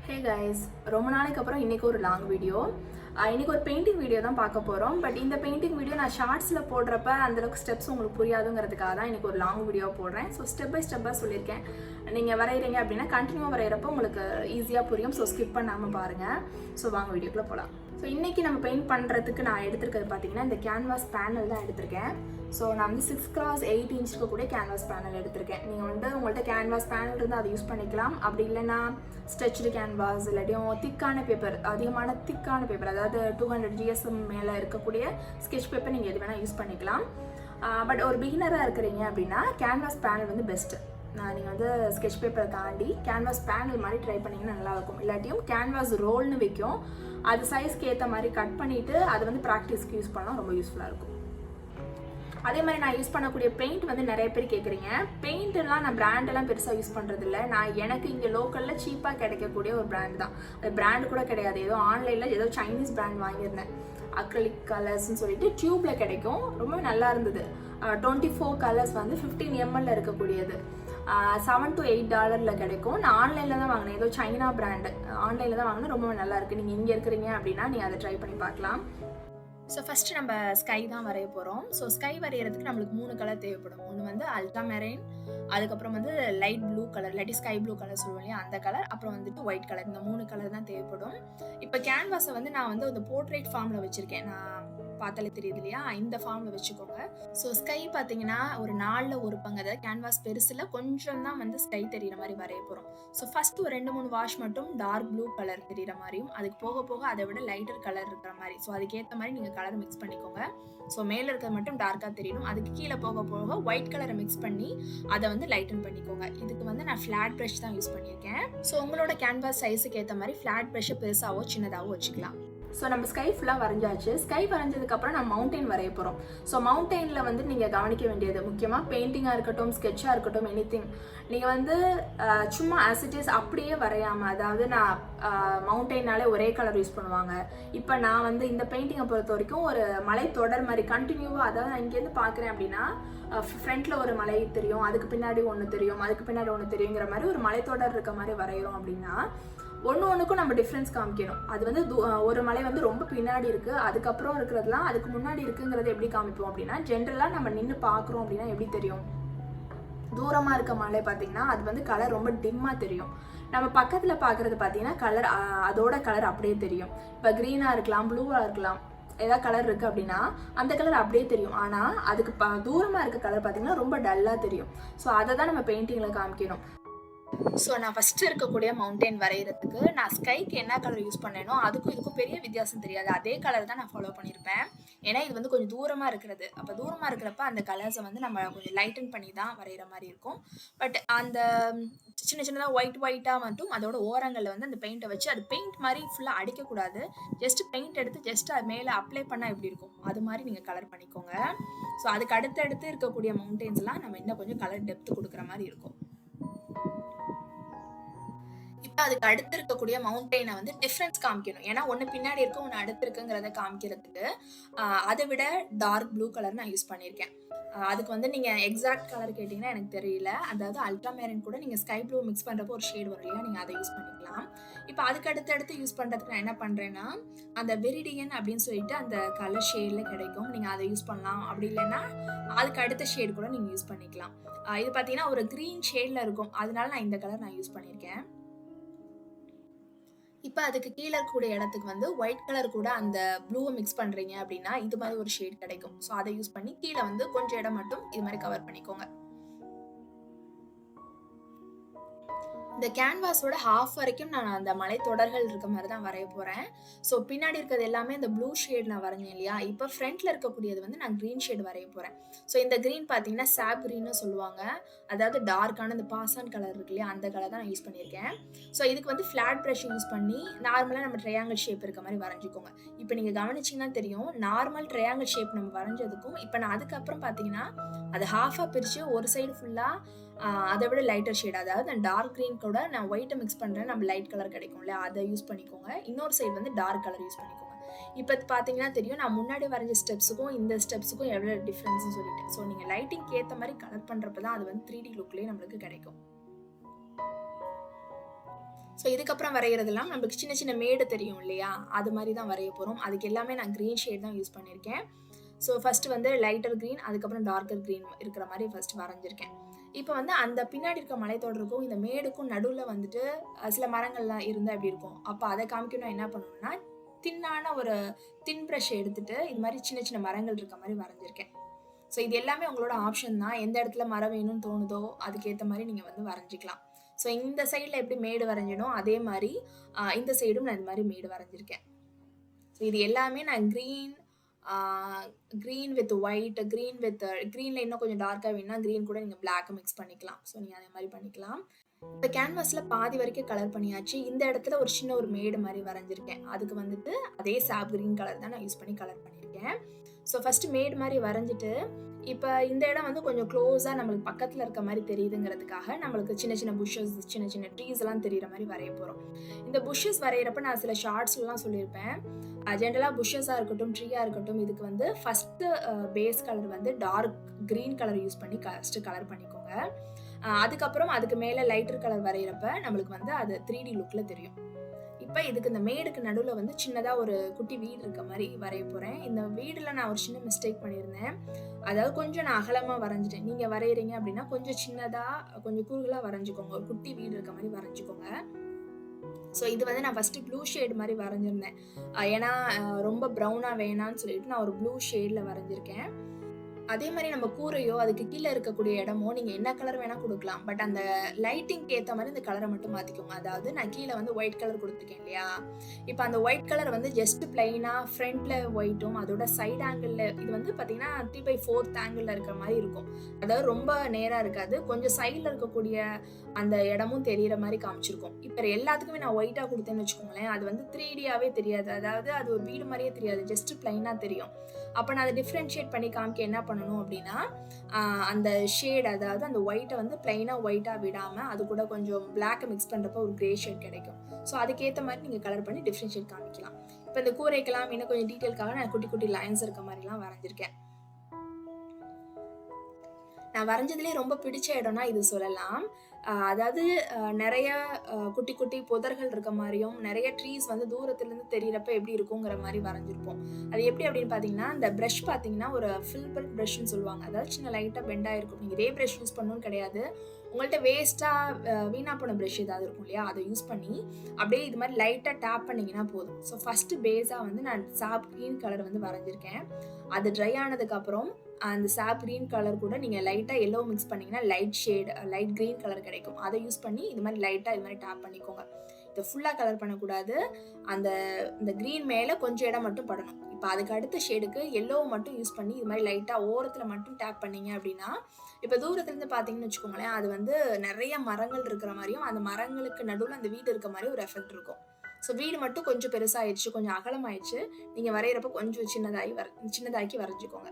Hey guys, ரொம்ப நாளைக்கு அப்புறம் இன்றைக்கி ஒரு லாங் வீடியோ. இன்றைக்கி ஒரு பெயிண்டிங் வீடியோ தான் பார்க்க போகிறோம். பட் இந்த பெயிண்டிங் வீடியோ நான் ஷார்ட்ஸில் போடுறப்ப அந்தளவுக்கு ஸ்டெப்ஸ் உங்களுக்கு புரியாதுங்கிறதுக்காக தான் இன்றைக்கி ஒரு லாங் வீடியோ போடுறேன். ஸோ ஸ்டெப் பை ஸ்டெப்பாக சொல்லியிருக்கேன். நீங்கள் வரைகிறீங்க அப்படின்னா கண்டினியூவாக வரைகிறப்ப உங்களுக்கு ஈஸியாக புரியும். ஸோ ஸ்கிப் பண்ணாமல் பாருங்கள். ஸோ வாங்க வீடியோக்குள்ளே போகலாம். ஸோ இன்றைக்கி நம்ம பெயிண்ட் பண்ணுறதுக்கு நான் எடுத்துருக்கிறது பார்த்தீங்கன்னா இந்த கேன்வாஸ் பேனல் தான் எடுத்திருக்கேன். ஸோ நான் வந்து 6x8 இன்ச் இருக்கக்கூடிய கேன்வாஸ் பேனல் எடுத்திருக்கேன். நீங்கள் வந்து உங்கள்கிட்ட கேன்வாஸ் பேனல் இருந்தால் அதை யூஸ் பண்ணிக்கலாம். அப்படி இல்லைன்னா ஸ்ட்ரெச்டு கேன்வாஸ் இல்லாட்டியும் திக்கான பேப்பர், அதிகமான திக்கான பேப்பர், அதாவது 200 GSM மேலே இருக்கக்கூடிய ஸ்கெட்ச் பேப்பர் நீங்கள் எது வேணால் யூஸ் பண்ணிக்கலாம். பட் ஒரு பிகினராக இருக்கிறீங்க அப்படின்னா கேன்வாஸ் பேனல் வந்து பெஸ்ட்டு. நீங்கள் வந்து ஸ்கெட்ச் பேப்பரை தாண்டி கேன்வாஸ் பேனல் மாதிரி ட்ரை பண்ணிங்கன்னா நல்லாயிருக்கும். இல்லாட்டியும் கேன்வாஸ் ரோல்னு வைக்கும், அது சைஸ்க்கு ஏற்ற மாதிரி கட் பண்ணிவிட்டு அதை வந்து ப்ராக்டிஸ்க்கு யூஸ் பண்ணால் ரொம்ப யூஸ்ஃபுல்லாக இருக்கும். அதே மாதிரி நான் யூஸ் பண்ணக்கூடிய பெயிண்ட் வந்து நிறைய பேர் கேட்குறீங்க. பெயிண்ட்லாம் நான் பிராண்டெல்லாம் பெருசாக யூஸ் பண்ணுறதில்ல. நான் எனக்கு இங்கே லோக்கலில் சீப்பாக கிடைக்கக்கூடிய ஒரு பிராண்ட் தான். அது பிராண்டு கூட கிடையாது, ஏதோ ஆன்லைனில் ஏதோ சைனீஸ் பிராண்ட் வாங்கியிருந்தேன். அக்ரிலிக் கலர்ஸ்ன்னு சொல்லிட்டு டியூப்பில் கிடைக்கும், ரொம்ப நல்லா இருந்தது. 24 கலர்ஸ் வந்து 15 ml இருக்கக்கூடியது. $7 to $8 கிடைக்கும். நான் ஆன்லைனில் தான் வாங்கினேன், ஏதோ சைனா பிராண்டு. ஆன்லைனில் தான் வாங்கினேன், ரொம்ப நல்லா இருக்குது. நீங்கள் இங்கே இருக்கிறீங்க அப்படின்னா நீங்கள் அதை ட்ரை பண்ணி பார்க்கலாம். ஸோ ஃபஸ்ட்டு நம்ம ஸ்கை தான் வரைய போகிறோம். ஸோ ஸ்கை வரைகிறதுக்கு நம்மளுக்கு 3 கலர் தேவைப்படும். ஒன்று வந்து அல்ட்ரா மெரைன், அதுக்கப்புறம் வந்து லைட் ப்ளூ கலர், இல்லாட்டி ஸ்கை ப்ளூ கலர் சொல்லுவோம் இல்லையா, அந்த கலர், அப்புறம் வந்துட்டு ஒயிட் கலர். இந்த 3 கலர் தான் தேவைப்படும். இப்போ கேன்வாஸை வந்து நான் வந்து அந்த போர்ட்ரேட் ஃபார்மில் வச்சுருக்கேன். நான் பார்த்தாலே தெரியுது இல்லையா, இந்த ஃபார்மில் வச்சுக்கோங்க. ஸோ ஸ்கை பார்த்தீங்கன்னா ஒரு 4ல் ஒரு பங்கு, அதாவது கேன்வாஸ் பெருசில் கொஞ்சம் தான் வந்து ஸ்கை தெரிகிற மாதிரி வரைய போகிறோம். ஸோ ஃபஸ்ட்டு ஒரு 2-3 வாஷ் மட்டும் டார்க் ப்ளூ கலர் தெரிகிற மாதிரியும், அதுக்கு போக போக அதை விட லைட்டர் கலர் இருக்கிற மாதிரி, ஸோ அதுக்கேற்ற மாதிரி நீங்கள் கலர் மிக்ஸ் பண்ணிக்கோங்க. ஸோ மேலே இருக்கிறது மட்டும் டார்க்காக தெரியணும், அதுக்கு கீழே போக போக ஒயிட் கலரை மிக்ஸ் பண்ணி அதை வந்து லைட்டன் பண்ணிக்கோங்க. இதுக்கு வந்து நான் ஃப்ளாட் ப்ரஷ் தான் யூஸ் பண்ணியிருக்கேன். ஸோ உங்களோட கேன்வாஸ் சைஸுக்கு ஏற்ற மாதிரி ஃப்ளாட் ப்ரஷ்ஷை பெருசாகவோ சின்னதாகவோ வச்சுக்கலாம். ஸோ நம்ம ஸ்கை ஃபுல்லாக வரைஞ்சாச்சு. ஸ்கை வரைஞ்சதுக்கப்புறம் நம்ம மவுண்டெயின் வரைய போகிறோம். ஸோ மவுண்டெயினில் வந்து நீங்கள் கவனிக்க வேண்டியது முக்கியமாக பெயிண்டிங்காக இருக்கட்டும், ஸ்கெட்சாக இருக்கட்டும், எனிதிங், நீங்கள் வந்து சும்மா ஆஸ் இட் இஸ் அப்படியே வரையாமல், அதாவது நான் மவுண்டெயினாலே ஒரே கலர் யூஸ் பண்ணுவாங்க. இப்போ நான் வந்து இந்த பெயிண்டிங்கை பொறுத்த வரைக்கும் ஒரு மலை தொடர் மாதிரி கண்டினியூவாக, அதாவது நான் இங்கேருந்து பார்க்குறேன் அப்படின்னா ஃப்ரண்ட்டில் ஒரு மலை தெரியும், அதுக்கு பின்னாடி ஒன்று தெரியும், அதுக்கு பின்னாடி ஒன்று தெரியுங்கிற மாதிரி ஒரு மலைத்தொடர் இருக்க மாதிரி வரைகிறோம் அப்படின்னா ஒன்றுக்கும் நம்ம டிஃப்ரென்ஸ் காமிக்கணும். அது வந்து ஒரு மலை வந்து ரொம்ப பின்னாடி இருக்குது, அதுக்கப்புறம் இருக்கிறதுலாம் அதுக்கு முன்னாடி இருக்குங்கிறத எப்படி காமிப்போம் அப்படின்னா, ஜென்ரலாக நம்ம நின்று பார்க்குறோம் அப்படின்னா எப்படி தெரியும், தூரமாக இருக்க மலை பார்த்தீங்கன்னா அது வந்து கலர் ரொம்ப டிம்மாக தெரியும். நம்ம பக்கத்தில் பார்க்குறது பார்த்தீங்கன்னா கலர், அதோட கலர் அப்படியே தெரியும். இப்போ க்ரீனாக இருக்கலாம், ப்ளூவாக இருக்கலாம், ஏதாவது கலர் இருக்குது அப்படின்னா அந்த கலர் அப்படியே தெரியும். ஆனால் அதுக்கு தூரமாக இருக்க கலர் பார்த்தீங்கன்னா ரொம்ப டல்லாக தெரியும். ஸோ அதை தான் நம்ம பெயிண்டிங்கில் காமிக்கணும். ஸோ நான் ஃபஸ்ட்டு இருக்கக்கூடிய மவுண்டெயின் வரைகிறதுக்கு நான் ஸ்கைக்கு என்ன கலர் யூஸ் பண்ணேனோ அதுக்கும் இதுக்கும் பெரிய வித்தியாசம் தெரியாது, அதே கலர் தான் நான் ஃபாலோ பண்ணியிருப்பேன். ஏன்னா இது வந்து கொஞ்சம் தூரமாக இருக்கிறது. அப்போ தூரமாக இருக்கிறப்ப அந்த கலர்ஸை வந்து நம்ம கொஞ்சம் லைட்டன் பண்ணி தான் வரைகிற மாதிரி இருக்கும். பட் அந்த சின்ன சின்னதாக ஒயிட்டாக மட்டும் அதோட ஓரங்களில் வந்து அந்த பெயிண்ட்டை வச்சு, அது பெயிண்ட் மாதிரி ஃபுல்லாக அடிக்கக்கூடாது, ஜஸ்ட் பெயிண்ட் எடுத்து ஜஸ்ட் அது மேலே அப்ளை பண்ணால் எப்படி இருக்கும் அது மாதிரி நீங்கள் கலர் பண்ணிக்கோங்க. ஸோ அதுக்கு அடுத்தடுத்து இருக்கக்கூடிய மவுண்டெயின்ஸ்லாம் நம்ம இன்னும் கொஞ்சம் கலர் டெப்த்து கொடுக்குற மாதிரி இருக்கும். இப்போ அதுக்கு அடுத்து இருக்கக்கூடிய மவுண்டெயினை வந்து டிஃப்ரென்ஸ் காமிக்கணும். ஏன்னா ஒன்று பின்னாடி இருக்கும், ஒன்று அடுத்து இருக்குங்கிறத காமிக்கிறதுக்கு அதை விட டார்க் ப்ளூ கலர் நான் யூஸ் பண்ணியிருக்கேன். அதுக்கு வந்து நீங்கள் எக்ஸாக்ட் கலர் கேட்டிங்கன்னா எனக்கு தெரியல, அதாவது அல்ட்ரா மேரின் கூட நீங்கள் ஸ்கை ப்ளூ மிக்ஸ் பண்ணுறப்போ ஒரு ஷேட் வரும் இல்லையா, நீங்கள் அதை யூஸ் பண்ணிக்கலாம். இப்போ அதுக்கு அடுத்தடுத்து யூஸ் பண்ணுறதுக்கு நான் என்ன பண்ணுறேன்னா, அந்த வெரிடியன் அப்படின்னு சொல்லிட்டு அந்த கலர் ஷேடில் கிடைக்கும், நீங்கள் அதை யூஸ் பண்ணலாம். அப்படி இல்லைன்னா அதுக்கு அடுத்த ஷேட் கூட நீங்கள் யூஸ் பண்ணிக்கலாம். இது பார்த்தீங்கன்னா ஒரு க்ரீன் ஷேடில் இருக்கும், அதனால நான் இந்த கலர் நான் யூஸ் பண்ணியிருக்கேன். இப்போ அதுக்கு கீழே இருக்கக்கூடிய இடத்துக்கு வந்து ஒயிட் கலர் கூட அந்த ப்ளூவை மிக்ஸ் பண்ணுறீங்க அப்படின்னா இது மாதிரி ஒரு ஷேட் கிடைக்கும். ஸோ அதை யூஸ் பண்ணி கீழே வந்து கொஞ்சம் இடம் மட்டும் இது மாதிரி கவர் பண்ணிக்கோங்க. இந்த கேன்வாஸோட ஹாஃப் வரைக்கும் நான் அந்த மலைத்தொடர்கள் இருக்க மாதிரி தான் வரைய போகிறேன். ஸோ பின்னாடி இருக்கிறது எல்லாமே இந்த ப்ளூ ஷேட் நான் வரைஞ்சேன் இல்லையா, இப்போ ஃப்ரண்ட்டில் இருக்கக்கூடியது வந்து நான் க்ரீன் ஷேட் வரைய போகிறேன். ஸோ இந்த க்ரீன் பார்த்தீங்கன்னா சாப் க்ரீன்னு சொல்லுவாங்க, அதாவது டார்க்கான இந்த பாசான் கலர் இருக்கு இல்லையா, அந்த கலர் தான் நான் யூஸ் பண்ணியிருக்கேன். ஸோ இதுக்கு வந்து ஃப்ளாட் ப்ரஷ் யூஸ் பண்ணி நார்மலாக நம்ம ட்ரையாங்கிள் ஷேப் இருக்க மாதிரி வரைஞ்சிக்கோங்க. இப்போ நீங்கள் கவனிச்சிங்கன்னா தெரியும், நார்மல் ட்ரையாங்கிள் ஷேப் நம்ம வரைஞ்சதுக்கும் இப்போ நான் அதுக்கப்புறம் பார்த்தீங்கன்னா அது ஹாஃபாக பிரித்து ஒரு சைடு ஃபுல்லாக அதை விட லைட்டர் ஷேட், அதாவது டார்க் க்ரீன் கூட நான் ஒயிட்டை மிக்ஸ் பண்ணுறேன், நம்ம லைட் கலர் கிடைக்கும் இல்லையா, அதை யூஸ் பண்ணிக்கோங்க. இன்னொரு சைடு வந்து டார்க் கலர் யூஸ் பண்ணிக்கோங்க. இப்போ பார்த்தீங்கன்னா தெரியும், நான் முன்னாடி வரைஞ்ச ஸ்டெப்ஸுக்கும் இந்த ஸ்டெப்ஸுக்கும் எவ்வளோ டிஃப்ரென்ஸ்னு சொல்லிட்டு. ஸோ நீங்கள் லைட்டிங்க்கு ஏற்ற மாதிரி கலர் பண்ணுறப்ப தான் அது வந்து 3D லுக்லேயே நம்மளுக்கு கிடைக்கும். ஸோ இதுக்கப்புறம் வரைகிறதுலாம் நம்மளுக்கு சின்ன சின்ன மேடு தெரியும் இல்லையா, அது மாதிரி தான் வரைய போகிறோம். அதுக்கு எல்லாமே நான் க்ரீன் ஷேட் தான் யூஸ் பண்ணியிருக்கேன். ஸோ ஃபஸ்ட்டு வந்து லைட்டர் க்ரீன், அதுக்கப்புறம் டார்க்கர் க்ரீன் இருக்கிற மாதிரி ஃபஸ்ட்டு வரைஞ்சிருக்கேன். இப்போ வந்து அந்த பின்னாடி இருக்க மலைத்தொடருக்கும் இந்த மேடுக்கும் நடுவில் வந்துட்டு சில மரங்கள்லாம் இருந்தால் எப்படி இருக்கும், அப்போ அதை காமிக்கணும். என்ன பண்ணணும்னா தின்னான ஒரு தின் ப்ரஷ் எடுத்துகிட்டு இது மாதிரி சின்ன சின்ன மரங்கள் இருக்க மாதிரி வரைஞ்சிருக்கேன். ஸோ இது எல்லாமே உங்களோட ஆப்ஷன் தான். எந்த இடத்துல மரம் வேணும்னு தோணுதோ அதுக்கேற்ற மாதிரி நீங்கள் வந்து வரைஞ்சிக்கலாம். ஸோ இந்த சைடில் எப்படி மேடு வரைஞ்சனோ அதே மாதிரி இந்த சைடும் நான் இது மாதிரி மேடு வரைஞ்சிருக்கேன். ஸோ இது எல்லாமே நான் க்ரீன் வித் ஒயிட், க்ரீனில் இன்னும் கொஞ்சம் டார்க்காக வேணும்னா க்ரீன் கூட நீங்கள் பிளாக்கை மிக்ஸ் பண்ணிக்கலாம். ஸோ நீங்கள் அதே மாதிரி பண்ணிக்கலாம். இந்த கேன்வாஸில் பாதி வரைக்கும் கலர் பண்ணியாச்சு. இந்த இடத்துல ஒரு சின்ன ஒரு மேடு மாதிரி வரைஞ்சிருக்கேன். அதுக்கு வந்துட்டு அதே சாப் க்ரீன் கலர் தான் நான் யூஸ் பண்ணி கலர் பண்ணியிருக்கேன். ஸோ ஃபஸ்ட்டு மேடு மாதிரி வரைஞ்சிட்டு இப்போ இந்த இடம் வந்து கொஞ்சம் க்ளோஸாக நம்மளுக்கு பக்கத்தில் இருக்க மாதிரி தெரியுதுங்கிறதுக்காக நம்மளுக்கு சின்ன சின்ன புஷ்ஷஸ், சின்ன சின்ன ட்ரீஸ் எல்லாம் தெரிகிற மாதிரி வரைய போகிறோம். இந்த புஷ்ஷஸ் வரைகிறப்ப நான் சில ஷார்ட்ஸ்லாம் சொல்லியிருப்பேன். ஜென்ரலாக புஷ்ஷஸாக இருக்கட்டும், ட்ரீயாக இருக்கட்டும், இதுக்கு வந்து ஃபஸ்ட்டு பேஸ் கலர் வந்து டார்க் க்ரீன் கலர் யூஸ் பண்ணி ஃபஸ்ட்டு கலர் பண்ணிக்கோங்க. அதுக்கப்புறம் அதுக்கு மேலே லைட்டர் கலர் வரைகிறப்ப நம்மளுக்கு வந்து அது 3D லுக்கில் தெரியும். இப்போ இதுக்கு இந்த மேடுக்கு நடுவில் வந்து சின்னதாக ஒரு குட்டி வீடு இருக்க மாதிரி வரைய போகிறேன். இந்த வீடில் நான் ஒரு சின்ன மிஸ்டேக் பண்ணியிருந்தேன். அதாவது கொஞ்சம் நான் அகலமாக வரைஞ்சிட்டேன். நீங்கள் வரைகிறீங்க அப்படின்னா கொஞ்சம் சின்னதாக கொஞ்சம் குறுகலாக வரைஞ்சிக்கோங்க. ஒரு குட்டி வீடு இருக்க மாதிரி வரைஞ்சிக்கோங்க. ஸோ இது வந்து நான் ஃபஸ்ட்டு ப்ளூ ஷேட் மாதிரி வரைஞ்சிருந்தேன். ஏன்னா ரொம்ப ப்ரௌனாக வேணான்னு சொல்லிட்டு நான் ஒரு ப்ளூ ஷேடில் வரைஞ்சிருக்கேன். அதே மாதிரி நம்ம கூரையோ அதுக்கு கீழே இருக்கக்கூடிய இடமோ நீங்கள் என்ன கலர் வேணால் கொடுக்கலாம். பட் அந்த லைட்டிங்க்கு ஏற்ற மாதிரி இந்த கலரை மட்டும் மாற்றிக்கோங்க. அதாவது நான் கீழே வந்து ஒயிட் கலர் கொடுத்துருக்கேன் இல்லையா, இப்போ அந்த ஒயிட் கலர் வந்து ஜஸ்ட் பிளைனாக ஃப்ரண்ட்டில் ஒயிட்டும் அதோட சைட் ஆங்கிளில் இது வந்து பார்த்தீங்கன்னா 3/4 ஆங்கிளில் இருக்கிற மாதிரி இருக்கும். அதாவது ரொம்ப நேராக இருக்காது, கொஞ்சம் சைடில் இருக்கக்கூடிய அந்த இடமும் தெரிகிற மாதிரி காமிச்சிருக்கும். இப்போ எல்லாத்துக்குமே நான் ஒயிட்டாக கொடுத்தேன்னு வச்சுக்கோங்களேன், அது வந்து 3Dயாகவே தெரியாது. அதாவது அது ஒரு வீடு மாதிரியே தெரியாது, ஜஸ்ட் பிளைனாக தெரியும். அப்போ நான் அதை டிஃப்ரென்ஷியேட் பண்ணி காமிக்க என்ன பண்ணணும் அப்படின்னா அந்த ஷேட், அதாவது அந்த ஒயிட்டை வந்து பிளைனாக ஒயிட்டாக விடாமல் அது கூட கொஞ்சம் பிளாக்கை மிக்ஸ் பண்ணுறப்போ ஒரு கிரே ஷேட் கிடைக்கும். ஸோ அதுக்கேற்ற மாதிரி நீங்கள் கலர் பண்ணி டிஃப்ரென்ஷியேட் காமிக்கலாம். இப்போ இந்த கூரைக்கெல்லாம் இன்னும் கொஞ்சம் டீட்டெயிலுக்காக நான் குட்டி குட்டி லைன்ஸ் இருக்க மாதிரிலாம் வரைஞ்சிருக்கேன். நான் வரைஞ்சதுலேயே ரொம்ப பிடிச்ச இடம்னா இது சொல்லலாம். அதாவது நிறைய குட்டி குட்டி புதர்கள் இருக்க மாதிரியும் நிறைய ட்ரீஸ் வந்து தூரத்துலேருந்து தெரியிறப்ப எப்படி இருக்குங்கிற மாதிரி வரைஞ்சிருப்போம். அது எப்படி அப்படின்னு பார்த்தீங்கன்னா, இந்த ப்ரஷ் பார்த்தீங்கன்னா ஒரு ஃபில்பர் ப்ரஷ்ன்னு சொல்லுவாங்க. அதாவது சின்ன லைட்டாக பெண்டாக இருக்கும். நீங்கள் இதே ப்ரஷ் யூஸ் பண்ணணும்னு கிடையாது. உங்கள்கிட்ட வேஸ்ட்டாக வீணாக போன ப்ரஷ் ஏதாவது இருக்கும் இல்லையா, அதை யூஸ் பண்ணி அப்படியே இது மாதிரி லைட்டாக டேப் பண்ணிங்கன்னா போதும். ஸோ ஃபஸ்ட்டு பேஸாக வந்து நான் சாப் க்ரீன் கலர் வந்து வரைஞ்சிருக்கேன். அது ட்ரை ஆனதுக்கப்புறம் அந்த சாப் க்ரீன் கலர் கூட நீங்கள் லைட்டாக எல்லோ மிக்ஸ் பண்ணிங்கன்னா லைட் க்ரீன் கலர் கிடைக்கும். அதை யூஸ் பண்ணி இது மாதிரி லைட்டாக இது மாதிரி டேப் பண்ணிக்கோங்க. இதை ஃபுல்லாக கலர் பண்ணக்கூடாது. இந்த க்ரீன் மேலே கொஞ்சம் இடம் மட்டும் படணும். இப்போ அதுக்கு அடுத்த ஷேடுக்கு எல்லோவை மட்டும் யூஸ் பண்ணி இது மாதிரி லைட்டாக ஓரத்தில் மட்டும் டேப் பண்ணிங்க அப்படின்னா, இப்போ தூரத்துலேருந்து பார்த்தீங்கன்னு வச்சுக்கோங்களேன், அது வந்து நிறைய மரங்கள் இருக்கிற மாதிரியும் அந்த மரங்களுக்கு நடுவில் அந்த வீடு இருக்க மாதிரி ஒரு எஃபெக்ட் இருக்கும். ஸோ வீடு மட்டும் கொஞ்சம் பெருசாகிடுச்சு, கொஞ்சம் அகலமாயிடுச்சு. நீங்கள் வரைகிறப்ப கொஞ்சம் சின்னதாக்கி வரைஞ்சிக்கோங்க.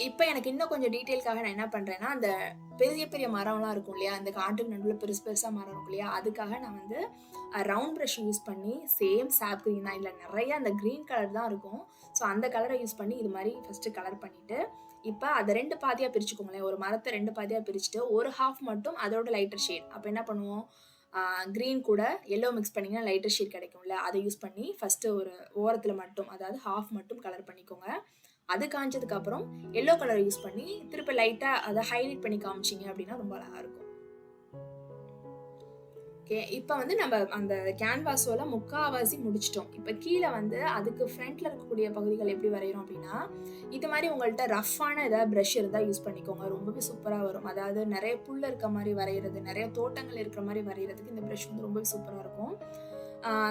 இப்போ எனக்கு இன்னும் கொஞ்சம் டீட்டெயிலுக்காக நான் என்ன பண்ணுறேன்னா, அந்த பெரிய பெரிய மரம்லாம் இருக்கும் இல்லையா, அந்த காட்டுக்கு நடுவில் பெருசாக மரம் இருக்கும் இல்லையா, அதுக்காக நான் வந்து ரவுண்ட் ப்ரஷ் யூஸ் பண்ணி சேம் சாப் க்ரீன் தான், இல்லை நிறைய அந்த க்ரீன் கலர் தான் இருக்கும். ஸோ அந்த கலரை யூஸ் பண்ணி இது மாதிரி ஃபஸ்ட்டு கலர் பண்ணிவிட்டு இப்போ அதை 2 பாதியாக பிரிச்சுக்கோங்களேன். ஒரு மரத்தை 2 பாதியாக பிரிச்சுட்டு ஒரு ஹாஃப் மட்டும் அதோட லைட்டர் ஷேட். அப்போ என்ன பண்ணுவோம், க்ரீன் கூட எல்லோ மிக்ஸ் பண்ணிங்கன்னா லைட்டர் ஷேட் கிடைக்கும்ல, அதை யூஸ் பண்ணி ஃபஸ்ட்டு ஒரு ஓரத்தில் மட்டும், அதாவது ஹாஃப் மட்டும் கலர் பண்ணிக்கோங்க. அது காஞ்சதுக்கப்புறம் எல்லோ கலர் யூஸ் பண்ணி திருப்பி லைட்டாக அதை ஹைலைட் பண்ணி காமிச்சிங்க அப்படின்னா ரொம்ப அழகாக இருக்கும். ஓகே, இப்போ வந்து நம்ம அந்த கேன்வாஸோட முக்கால்வாசி முடிச்சிட்டோம். இப்போ கீழே வந்து அதுக்கு ஃப்ரண்ட்டில் இருக்கக்கூடிய பகுதிகள் எப்படி வரைகிறோம் அப்படின்னா, இது மாதிரி உங்கள்கிட்ட ரஃப்பான ஏதாவது ப்ரஷ் இருந்தால் யூஸ் பண்ணிக்கோங்க. ரொம்பவே சூப்பராக வரும். அதாவது நிறைய புல் இருக்க மாதிரி வரைகிறது, நிறைய தோட்டங்கள் இருக்கிற மாதிரி வரைகிறதுக்கு இந்த ப்ரஷ் வந்து ரொம்பவே சூப்பராக இருக்கும்.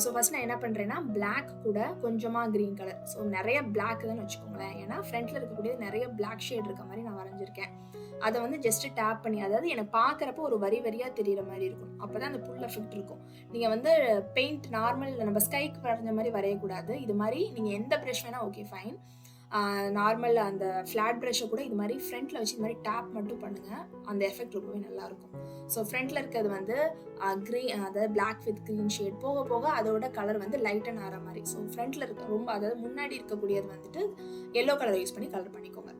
ஸோ ஃபஸ்ட் நான் என்ன பண்ணுறேன்னா, பிளாக் கூட கொஞ்சமாக க்ரீன் கலர், ஸோ நிறைய பிளாக் தான் வச்சுக்கோங்களேன். ஏன்னா ஃப்ரண்ட்டில் இருக்கக்கூடிய நிறைய பிளாக் ஷேட் இருக்க மாதிரி நான் வரைஞ்சிருக்கேன். அதை வந்து ஜஸ்ட்டு டேப் பண்ணி, அதாவது எனக்கு பார்க்குறப்போ ஒரு வரியாக தெரிகிற மாதிரி இருக்கும். அப்போ தான் அந்த புல் எஃபெக்ட் இருக்கும். நீங்கள் வந்து பெயிண்ட் நார்மல் நம்ம ஸ்கைக்கு வரைஞ்ச மாதிரி வரையக்கூடாது. இது மாதிரி நீங்கள் எந்த ப்ரஷ் வேணால் ஓகே ஃபைன். நார்மல் அந்த ஃப்ளாட் ப்ரஷ்ஷை கூட இது மாதிரி ஃப்ரண்ட்டில் வச்சு இது மாதிரி டேப் மட்டும் பண்ணுங்கள். அந்த எஃபெக்ட் ரொம்பவே நல்லாயிருக்கும். ஸோ ஃப்ரண்ட்டில் இருக்கிறது வந்து அதாவது பிளாக் வித் க்ரீன் ஷேட், போக போக அதோட கலர் வந்து லைட்டன் ஆகிற மாதிரி. ஸோ ஃப்ரண்ட்டில் இருக்க ரொம்ப, அதாவது முன்னாடி இருக்கக்கூடியது வந்துட்டு எல்லோ கலரை யூஸ் பண்ணி கலர் பண்ணிக்கோங்க.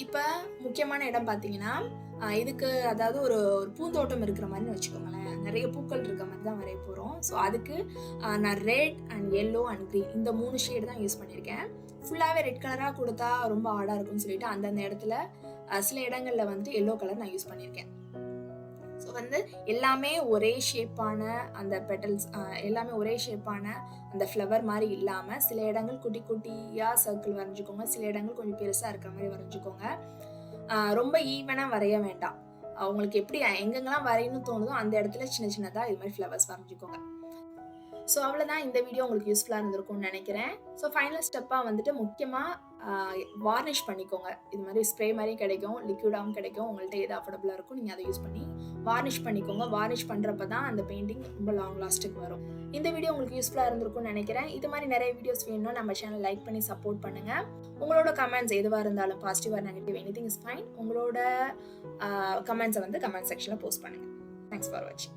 இப்போ முக்கியமான இடம் பார்த்தீங்கன்னா இதுக்கு அதாவது ஒரு ஒரு பூந்தோட்டம் இருக்கிற மாதிரின்னு வச்சுக்கோங்களேன். நிறைய பூக்கள் இருக்க மாதிரி தான் வரைய போகிறோம். ஸோ அதுக்கு நான் red and yellow and green இந்த 3 ஷேடு தான் யூஸ் பண்ணியிருக்கேன். ஃபுல்லாகவே ரெட் கலராக கொடுத்தா ரொம்ப ஆடாக இருக்கும்னு சொல்லிட்டு அந்தந்த இடத்துல சில இடங்களில் வந்துட்டு எல்லோ கலர் நான் யூஸ் பண்ணியிருக்கேன். ஸோ வந்து எல்லாமே ஒரே ஷேப்பான அந்த பெட்டல்ஸ் எல்லாமே ஒரே ஷேப்பான அந்த ஃப்ளவர் மாதிரி இல்லாமல் சில இடங்கள் குட்டி குட்டியாக சர்க்கிள் வரைஞ்சிக்கோங்க. சில இடங்கள் கொஞ்சம் பெருசாக இருக்கிற மாதிரி வரைஞ்சிக்கோங்க. ரொம்ப ஈவனாக வரைய வேண்டாம். உங்களுக்கு எப்படி எங்கெங்கெல்லாம் வரையணும்னு தோணுதோ அந்த இடத்துல சின்ன சின்னதாக இது மாதிரி ஃப்ளவர்ஸ் வரைஞ்சிக்கோங்க. ஸோ அவ்வளோதான், இந்த வீடியோ உங்களுக்கு யூஸ்ஃபுல்லாக இருந்திருக்கும்னு நினைக்கிறேன். ஸோ ஃபைனல் ஸ்டெப்பாக வந்துட்டு முக்கியமாக வார்னிஷ் பண்ணிக்கோங்க. இது மாதிரி ஸ்ப்ரே மாதிரி கிடைக்கும், லிக்விடாகவும் கிடைக்கும். உங்கள்கிட்ட எது அஃபோர்டபுளாக இருக்கும் நீங்கள் அதை யூஸ் பண்ணி வார்னிஷ் பண்ணிக்கோங்க. வார்னிஷ் பண்ணுறப்ப தான் அந்த பெயிண்டிங் ரொம்ப லாங் லாஸ்ட்டுக்கு வரும். இந்த வீடியோ உங்களுக்கு யூஸ்ஃபுல்லாக இருந்திருக்கும்னு நினைக்கிறேன். இது மாதிரி நிறைய வீடியோஸ் வேணும்னா நம்ம சேனல் லைக் பண்ணி சப்போர்ட் பண்ணுங்கள். உங்களோட கமெண்ட்ஸ் எதுவாக இருந்தாலும் positive or negative anything is fine. உங்களோட கமெண்ட்ஸை வந்து கமெண்ட் செக்ஷனில் போஸ்ட் பண்ணுங்கள். தேங்க்ஸ் ஃபார் வாட்சிங்.